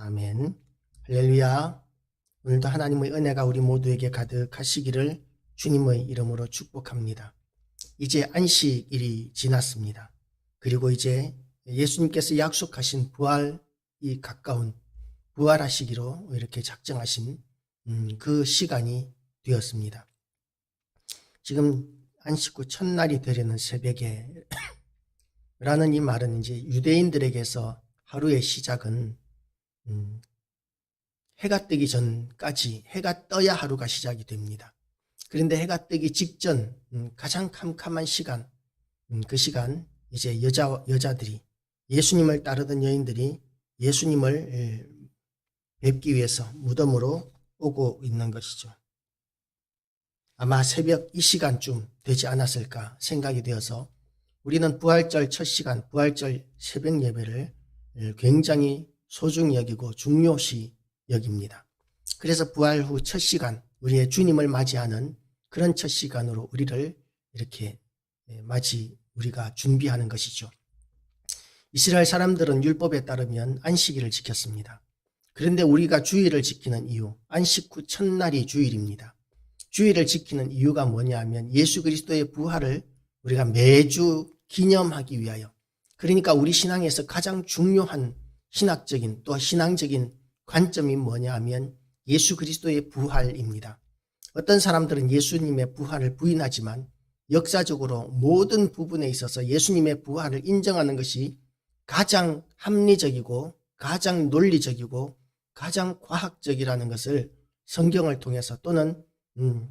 아멘. 할렐루야. 오늘도 하나님의 은혜가 우리 모두에게 가득하시기를 주님의 이름으로 축복합니다. 이제 안식일이 지났습니다. 그리고 이제 예수님께서 약속하신 부활이 가까운 부활하시기로 이렇게 작정하신 그 시간이 되었습니다. 지금 안식 후 첫날이 되려는 새벽에 라는 이 말은 이제 유대인들에게서 하루의 시작은 해가 뜨기 전까지 해가 떠야 하루가 시작이 됩니다. 그런데 해가 뜨기 직전 가장 캄캄한 시간, 그 시간 이제 여자들이 예수님을 따르던 여인들이 예수님을 뵙기 위해서 무덤으로 오고 있는 것이죠. 아마 새벽 이 시간쯤 되지 않았을까 생각이 되어서 우리는 부활절 첫 시간, 부활절 새벽 예배를 굉장히 소중히 여기고 중요시 여깁니다. 그래서 부활 후 첫 시간, 우리의 주님을 맞이하는 그런 첫 시간으로 우리를 이렇게 우리가 준비하는 것이죠. 이스라엘 사람들은 율법에 따르면 안식일을 지켰습니다. 그런데 우리가 주일을 지키는 이유, 안식 후 첫날이 주일입니다. 주일을 지키는 이유가 뭐냐 하면 예수 그리스도의 부활을 우리가 매주 기념하기 위하여, 그러니까 우리 신앙에서 가장 중요한 신학적인 또 신앙적인 관점이 뭐냐 하면 예수 그리스도의 부활입니다. 어떤 사람들은 예수님의 부활을 부인하지만 역사적으로 모든 부분에 있어서 예수님의 부활을 인정하는 것이 가장 합리적이고 가장 논리적이고 가장 과학적이라는 것을 성경을 통해서 또는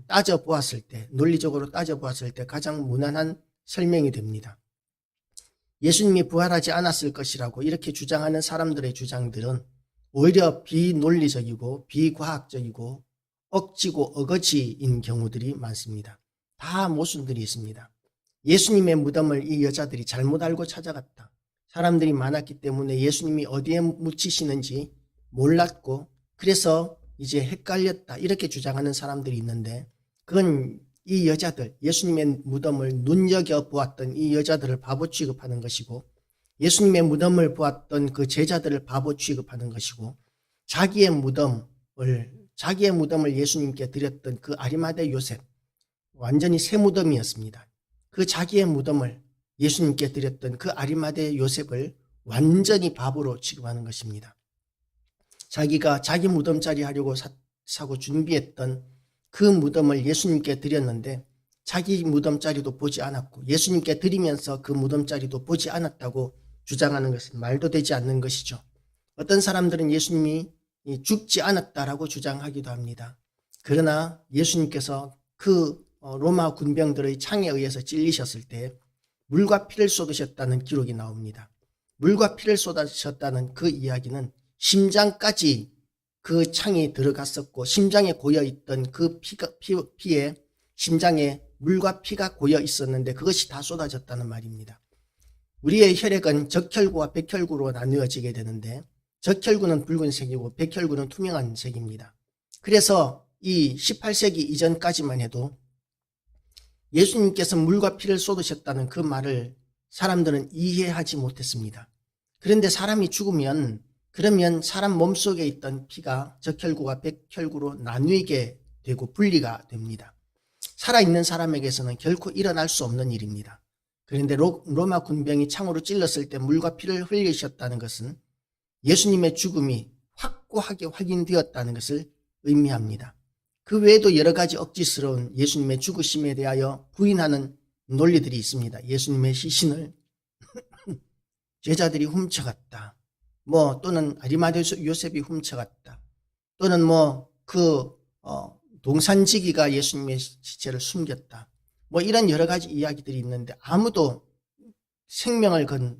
따져보았을 때, 논리적으로 따져보았을 때 가장 무난한 설명이 됩니다. 예수님이 부활하지 않았을 것이라고 이렇게 주장하는 사람들의 주장들은 오히려 비논리적이고 비과학적이고 억지고 어거지인 경우들이 많습니다. 다 모순들이 있습니다. 예수님의 무덤을 이 여자들이 잘못 알고 찾아갔다. 사람들이 많았기 때문에 예수님이 어디에 묻히시는지 몰랐고 그래서 이제 헷갈렸다 이렇게 주장하는 사람들이 있는데, 그건 이 여자들, 예수님의 무덤을 눈여겨보았던 이 여자들을 바보 취급하는 것이고, 예수님의 무덤을 보았던 그 제자들을 바보 취급하는 것이고, 자기의 무덤을 예수님께 드렸던 그 아리마대 요셉, 완전히 새 무덤이었습니다. 그 자기의 무덤을 예수님께 드렸던 그 아리마대 요셉을 완전히 바보로 취급하는 것입니다. 자기가 자기 무덤자리 하려고 사고 준비했던 그 무덤을 예수님께 드렸는데 자기 무덤자리도 보지 않았고 예수님께 드리면서 그 무덤자리도 보지 않았다고 주장하는 것은 말도 되지 않는 것이죠. 어떤 사람들은 예수님이 죽지 않았다라고 주장하기도 합니다. 그러나 예수님께서 그 로마 군병들의 창에 의해서 찔리셨을 때 물과 피를 쏟으셨다는 기록이 나옵니다. 물과 피를 쏟으셨다는 그 이야기는 심장까지 그 창이 들어갔었고 심장에 고여있던 그 피에 심장에 물과 피가 고여 있었는데 그것이 다 쏟아졌다는 말입니다. 우리의 혈액은 적혈구와 백혈구로 나누어지게 되는데 적혈구는 붉은색이고 백혈구는 투명한 색입니다. 그래서 이 18세기 이전까지만 해도 예수님께서 물과 피를 쏟으셨다는 그 말을 사람들은 이해하지 못했습니다. 그런데 사람이 죽으면 그러면 사람 몸속에 있던 피가 적혈구와 백혈구로 나뉘게 되고 분리가 됩니다. 살아있는 사람에게서는 결코 일어날 수 없는 일입니다. 그런데 로마 군병이 창으로 찔렀을 때 물과 피를 흘리셨다는 것은 예수님의 죽음이 확고하게 확인되었다는 것을 의미합니다. 그 외에도 여러 가지 억지스러운 예수님의 죽으심에 대하여 부인하는 논리들이 있습니다. 예수님의 시신을 제자들이 훔쳐갔다. 또는 아리마대 요셉이 훔쳐갔다. 또는 동산지기가 예수님의 시체를 숨겼다. 이런 여러 가지 이야기들이 있는데 아무도 생명을 건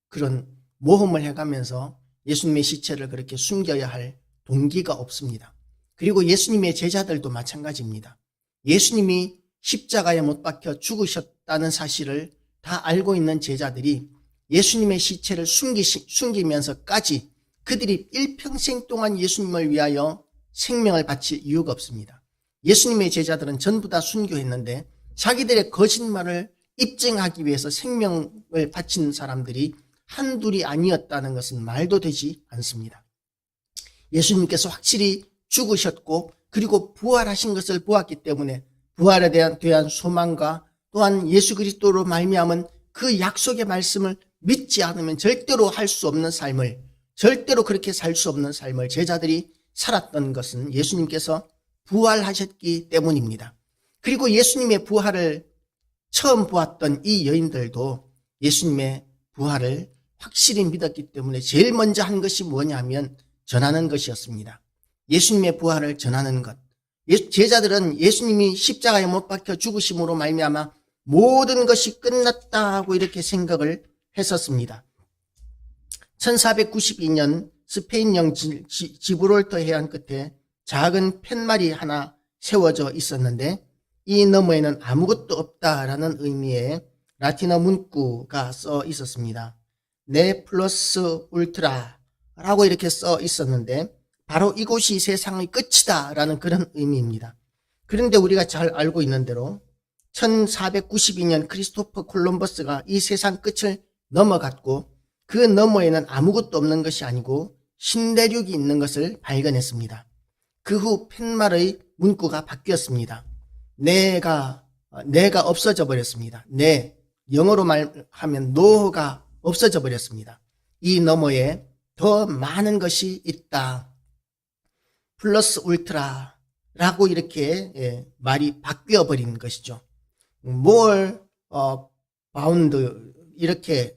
그런 모험을 해가면서 예수님의 시체를 그렇게 숨겨야 할 동기가 없습니다. 그리고 예수님의 제자들도 마찬가지입니다. 예수님이 십자가에 못 박혀 죽으셨다는 사실을 다 알고 있는 제자들이 예수님의 시체를 숨기면서까지 그들이 일평생 동안 예수님을 위하여 생명을 바칠 이유가 없습니다. 예수님의 제자들은 전부 다 순교했는데 자기들의 거짓말을 입증하기 위해서 생명을 바친 사람들이 한둘이 아니었다는 것은 말도 되지 않습니다. 예수님께서 확실히 죽으셨고 그리고 부활하신 것을 보았기 때문에 부활에 대한 소망과 또한 예수 그리스도로 말미암은 그 약속의 말씀을 믿지 않으면 절대로 할 수 없는 삶을, 절대로 그렇게 살 수 없는 삶을 제자들이 살았던 것은 예수님께서 부활하셨기 때문입니다. 그리고 예수님의 부활을 처음 보았던 이 여인들도 예수님의 부활을 확실히 믿었기 때문에 제일 먼저 한 것이 뭐냐면 전하는 것이었습니다. 예수님의 부활을 전하는 것. 제자들은 예수님이 십자가에 못 박혀 죽으심으로 말미암아 모든 것이 끝났다 하고 이렇게 생각을 했었습니다. 1492년 스페인 영지 지브롤터 해안 끝에 작은 팻말이 하나 세워져 있었는데 이 너머에는 아무것도 없다라는 의미의 라틴어 문구가 써 있었습니다. 네 플러스 울트라라고 이렇게 써 있었는데 바로 이곳이 세상의 끝이다라는 그런 의미입니다. 그런데 우리가 잘 알고 있는 대로 1492년 크리스토퍼 콜럼버스가 이 세상 끝을 넘어갔고 그 너머에는 아무것도 없는 것이 아니고 신대륙이 있는 것을 발견했습니다. 그 후 팻말의 문구가 바뀌었습니다. 내가 없어져 버렸습니다. 영어로 말하면 no가 없어져 버렸습니다. 이 너머에 더 많은 것이 있다. 플러스 울트라라고 이렇게 말이 바뀌어 버린 것이죠. more bound 이렇게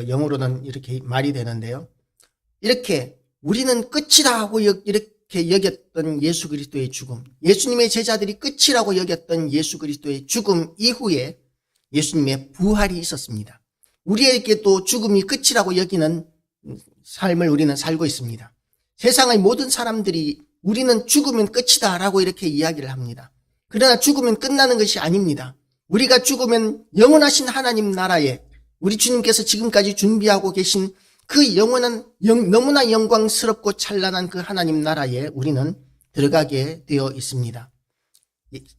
영어로는 이렇게 말이 되는데요. 이렇게 우리는 끝이다 하고 이렇게 여겼던 예수 그리스도의 죽음, 예수님의 제자들이 끝이라고 여겼던 예수 그리스도의 죽음 이후에 예수님의 부활이 있었습니다. 우리에게도 죽음이 끝이라고 여기는 삶을 우리는 살고 있습니다. 세상의 모든 사람들이 우리는 죽으면 끝이다 라고 이렇게 이야기를 합니다. 그러나 죽으면 끝나는 것이 아닙니다. 우리가 죽으면 영원하신 하나님 나라에 우리 주님께서 지금까지 준비하고 계신 그 영원한 너무나 영광스럽고 찬란한 그 하나님 나라에 우리는 들어가게 되어 있습니다.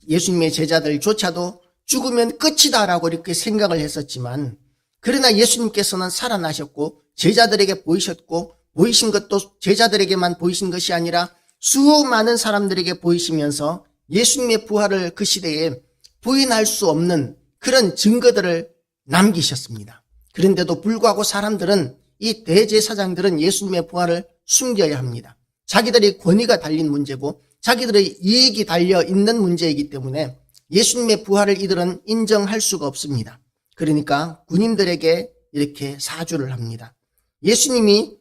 예수님의 제자들조차도 죽으면 끝이다라고 이렇게 생각을 했었지만 그러나 예수님께서는 살아나셨고 제자들에게 보이셨고 보이신 것도 제자들에게만 보이신 것이 아니라 수많은 사람들에게 보이시면서 예수님의 부활을 그 시대에 부인할 수 없는 그런 증거들을 남기셨습니다. 그런데도 불구하고 사람들은 이 대제사장들은 예수님의 부활을 숨겨야 합니다. 자기들의 권위가 달린 문제고 자기들의 이익이 달려 있는 문제이기 때문에 예수님의 부활을 이들은 인정할 수가 없습니다. 그러니까 군인들에게 이렇게 사주를 합니다. 예수님이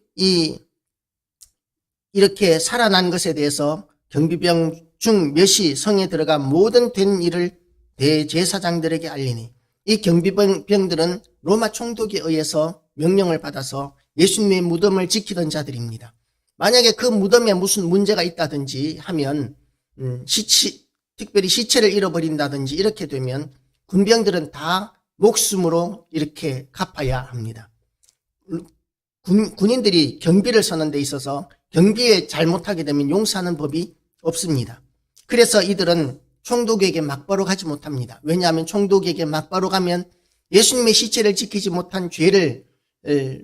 이렇게 살아난 것에 대해서 경비병 중 몇이 성에 들어가 모든 된 일을 대제사장들에게 알리니 이 경비병들은 로마 총독에 의해서 명령을 받아서 예수님의 무덤을 지키던 자들입니다. 만약에 그 무덤에 무슨 문제가 있다든지 하면 특별히 시체를 잃어버린다든지 이렇게 되면 군병들은 다 목숨으로 이렇게 갚아야 합니다. 군인들이 경비를 서는 데 있어서 경비에 잘못하게 되면 용서하는 법이 없습니다. 그래서 이들은 총독에게 막바로 가지 못합니다. 왜냐하면 총독에게 막바로 가면 예수님의 시체를 지키지 못한 죄를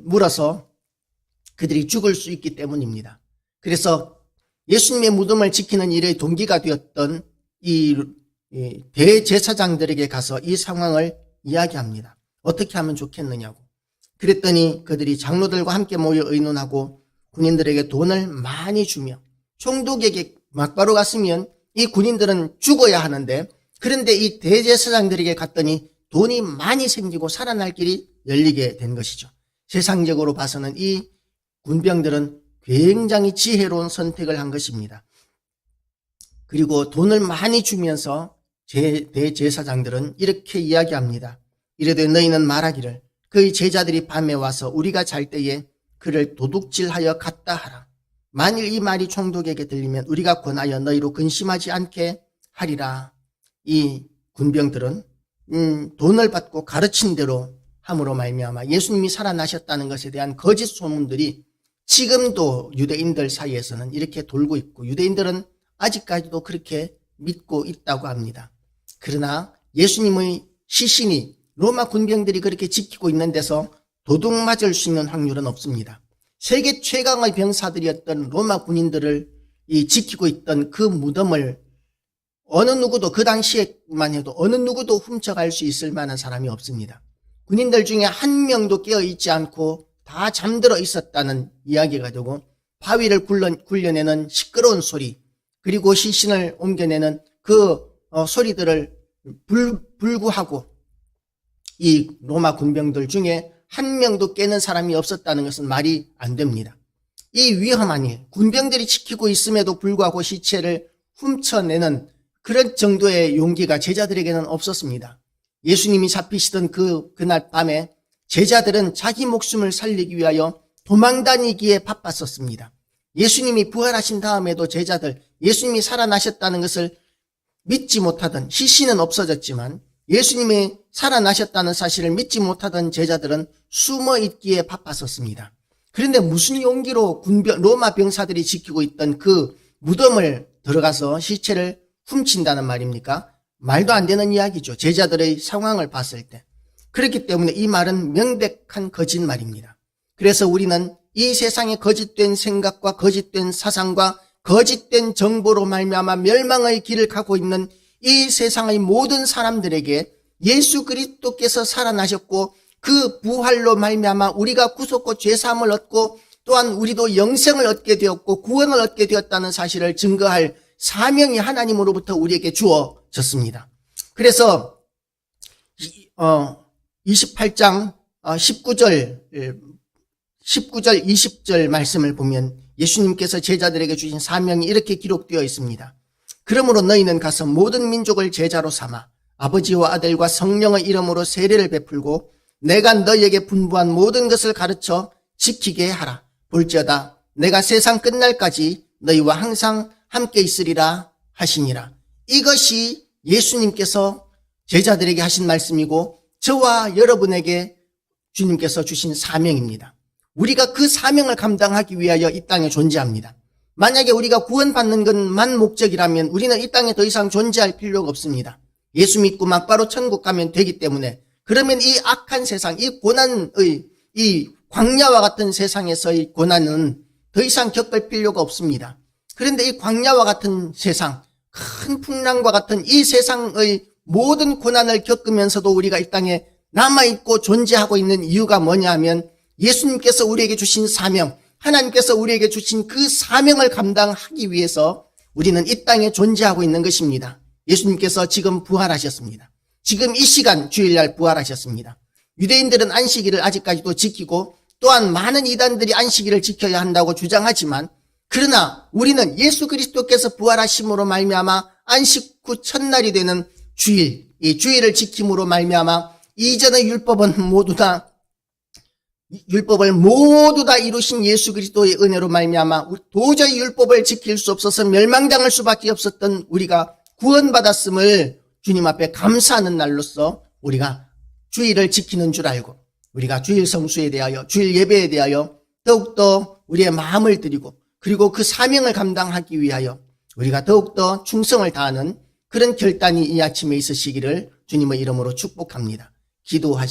물어서 그들이 죽을 수 있기 때문입니다. 그래서 예수님의 무덤을 지키는 일의 동기가 되었던 이 대제사장들에게 가서 이 상황을 이야기합니다. 어떻게 하면 좋겠느냐고. 그랬더니 그들이 장로들과 함께 모여 의논하고 군인들에게 돈을 많이 주며 총독에게 막바로 갔으면 이 군인들은 죽어야 하는데 그런데 이 대제사장들에게 갔더니 돈이 많이 생기고 살아날 길이 열리게 된 것이죠. 세상적으로 봐서는 이 군병들은 굉장히 지혜로운 선택을 한 것입니다. 그리고 돈을 많이 주면서 대제사장들은 이렇게 이야기합니다. 이르되 너희는 말하기를 그의 제자들이 밤에 와서 우리가 잘 때에 그를 도둑질하여 갔다 하라. 만일 이 말이 총독에게 들리면 우리가 권하여 너희로 근심하지 않게 하리라. 이 군병들은 돈을 받고 가르친 대로 함으로 말미암아 예수님이 살아나셨다는 것에 대한 거짓 소문들이 지금도 유대인들 사이에서는 이렇게 돌고 있고 유대인들은 아직까지도 그렇게 믿고 있다고 합니다. 그러나 예수님의 시신이 로마 군병들이 그렇게 지키고 있는 데서 도둑 맞을 수 있는 확률은 없습니다. 세계 최강의 병사들이었던 로마 군인들을 지키고 있던 그 무덤을 어느 누구도, 그 당시에만 해도 어느 누구도 훔쳐갈 수 있을 만한 사람이 없습니다. 군인들 중에 한 명도 깨어있지 않고 다 잠들어 있었다는 이야기가 되고, 바위를 굴려내는 시끄러운 소리, 그리고 시신을 옮겨내는 그 소리들을 불구하고 이 로마 군병들 중에 한 명도 깨는 사람이 없었다는 것은 말이 안 됩니다. 이 위험한 일, 군병들이 지키고 있음에도 불구하고 시체를 훔쳐내는 그런 정도의 용기가 제자들에게는 없었습니다. 예수님이 잡히시던 그날 밤에 제자들은 자기 목숨을 살리기 위하여 도망다니기에 바빴었습니다. 예수님이 부활하신 다음에도 제자들, 예수님이 살아나셨다는 것을 믿지 못하던, 시신은 없어졌지만 예수님이 살아나셨다는 사실을 믿지 못하던 제자들은 숨어 있기에 바빴었습니다. 그런데 무슨 용기로 로마 병사들이 지키고 있던 그 무덤을 들어가서 시체를 훔친다는 말입니까? 말도 안 되는 이야기죠. 제자들의 상황을 봤을 때. 그렇기 때문에 이 말은 명백한 거짓말입니다. 그래서 우리는 이 세상의 거짓된 생각과 거짓된 사상과 거짓된 정보로 말미암아 멸망의 길을 가고 있는 이 세상의 모든 사람들에게 예수 그리스도께서 살아나셨고 그 부활로 말미암아 우리가 구속과 죄사함을 얻고 또한 우리도 영생을 얻게 되었고 구원을 얻게 되었다는 사실을 증거할 사명이 하나님으로부터 우리에게 주어졌습니다. 그래서 28장 19절 20절 말씀을 보면 예수님께서 제자들에게 주신 사명이 이렇게 기록되어 있습니다. 그러므로 너희는 가서 모든 민족을 제자로 삼아 아버지와 아들과 성령의 이름으로 세례를 베풀고 내가 너희에게 분부한 모든 것을 가르쳐 지키게 하라. 볼지어다 내가 세상 끝날까지 너희와 항상 함께 있으리라 하시니라. 이것이 예수님께서 제자들에게 하신 말씀이고 저와 여러분에게 주님께서 주신 사명입니다. 우리가 그 사명을 감당하기 위하여 이 땅에 존재합니다. 만약에 우리가 구원받는 것만 목적이라면 우리는 이 땅에 더 이상 존재할 필요가 없습니다. 예수 믿고 막바로 천국 가면 되기 때문에, 그러면 이 악한 세상, 이 고난의, 이 광야와 같은 세상에서의 고난은 더 이상 겪을 필요가 없습니다. 그런데 이 광야와 같은 세상, 큰 풍랑과 같은 이 세상의 모든 고난을 겪으면서도 우리가 이 땅에 남아있고 존재하고 있는 이유가 뭐냐 하면 예수님께서 우리에게 주신 사명, 하나님께서 우리에게 주신 그 사명을 감당하기 위해서 우리는 이 땅에 존재하고 있는 것입니다. 예수님께서 지금 부활하셨습니다. 지금 이 시간 주일날 부활하셨습니다. 유대인들은 안식일을 아직까지도 지키고 또한 많은 이단들이 안식일을 지켜야 한다고 주장하지만, 그러나 우리는 예수 그리스도께서 부활하심으로 말미암아 안식 후 첫날이 되는 주일, 이 주일을 지킴으로 말미암아 이전의 율법을 모두 다 이루신 예수 그리스도의 은혜로 말미암아 도저히 율법을 지킬 수 없어서 멸망당할 수밖에 없었던 우리가 구원받았음을 주님 앞에 감사하는 날로서 우리가 주일을 지키는 줄 알고, 우리가 주일 성수에 대하여, 주일 예배에 대하여 더욱더 우리의 마음을 드리고, 그리고 그 사명을 감당하기 위하여 우리가 더욱더 충성을 다하는 그런 결단이 이 아침에 있으시기를 주님의 이름으로 축복합니다. 기도하시